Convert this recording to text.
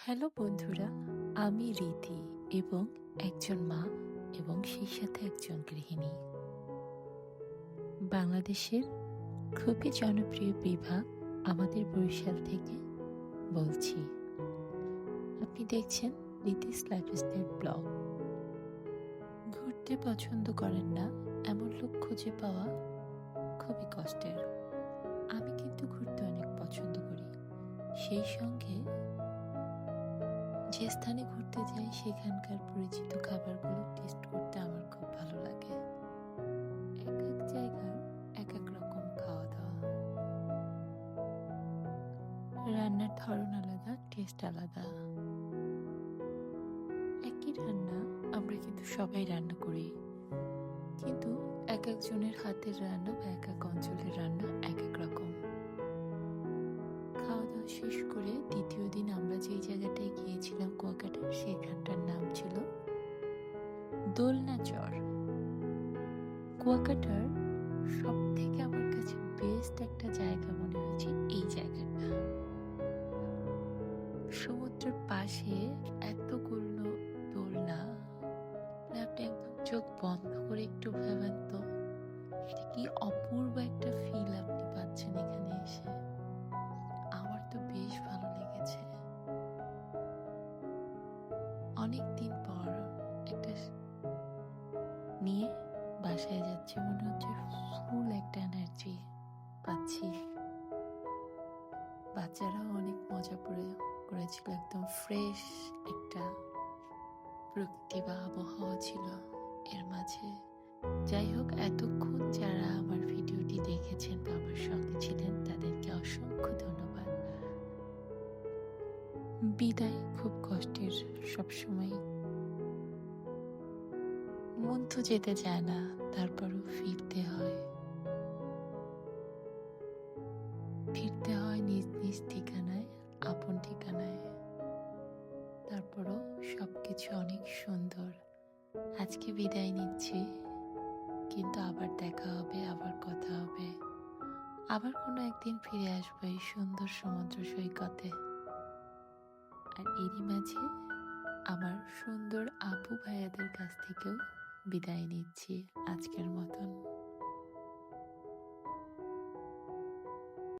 Hello বন্ধুরা, আমি রীতি এবং একজন মা এবং সেই সাথে একজন গৃহিণী। বাংলাদেশের খুবই জনপ্রিয় বিভাগ আমাদের বরিশাল থেকে বলছি। আপনি দেখছেন রীতিস লাইফস্টাইল ব্লগ। ঘুরতে পছন্দ করেন না এমন লোক খুঁজে পাওয়া খুবই কষ্টের। আমি কিন্তু ঘুরতে অনেক পছন্দ করি। সেই সঙ্গে যে স্থানে ঘুরতে যাই সেখানকার পরিচিত খাবারগুলো টেস্ট করতে আমার খুব ভালো লাগে। এক এক জায়গার এক এক রকম খাওয়া দাওয়া, রান্নার ধরন আলাদা, টেস্ট আলাদা। একই রান্না আমরা কিন্তু সবাই রান্না করি, কিন্তু এক একজনের হাতের রান্না বা এক এক অঞ্চলের রান্না এক এক রকম। খাওয়া দাওয়া শেষ করে দ্বিতীয় দিন আমরা যেই জায়গাটায় গিয়েছিলাম কুয়াকাটার, সেখানটার নাম ছিল দোলনা চর। কুয়াকাটার সব থেকে আমার কাছে বেস্ট একটা জায়গা মনে হয়েছে এই জায়গাটা। সমুদ্রের পাশে এতগুলো দোলনা, আপনি একদম চোখ বন্ধ করে একটু ভাবেন তো, এটা কি অপূর্ব একটা ফিল আপনি পাচ্ছেন এখানে এসে। আমার তো বেশ ভালো লেগেছে। অনেক দিন পর একটা নিয়ে বাসায় যাচ্ছি, মনে হচ্ছে ফুল একটা এনার্জি পাচ্ছি। বাচ্চারাও অনেক মজা করেছিল, একদম ফ্রেশ একটা প্রকৃতি বা আবহাওয়া ছিল এর মাঝে। যাই হোক, এতক্ষণ যারা আমার ভিডিওটি দেখেছেন বা আমার সঙ্গে ছিলেন তাদেরকে অসংখ্য ধন্যবাদ। বিদায় খুব কষ্টের, সবসময় মন তো যেতে চায় না, তারপরও ফিরতে হয় নিজ নিজ ঠিকানায়, আপন ঠিকানায়। তারপরও সবকিছু অনেক সুন্দর। আজকে বিদায় নিচ্ছি, কিন্তু আবার দেখা হবে, আবার কথা হবে, আবার কোনো একদিন ফিরে আসবো এই সুন্দর সমুদ্র সৈকতে। আর এরই মাঝে আমার সুন্দর আপু ভাইয়াদের কাছ থেকেও বিদায় নিচ্ছি আজকের মতন।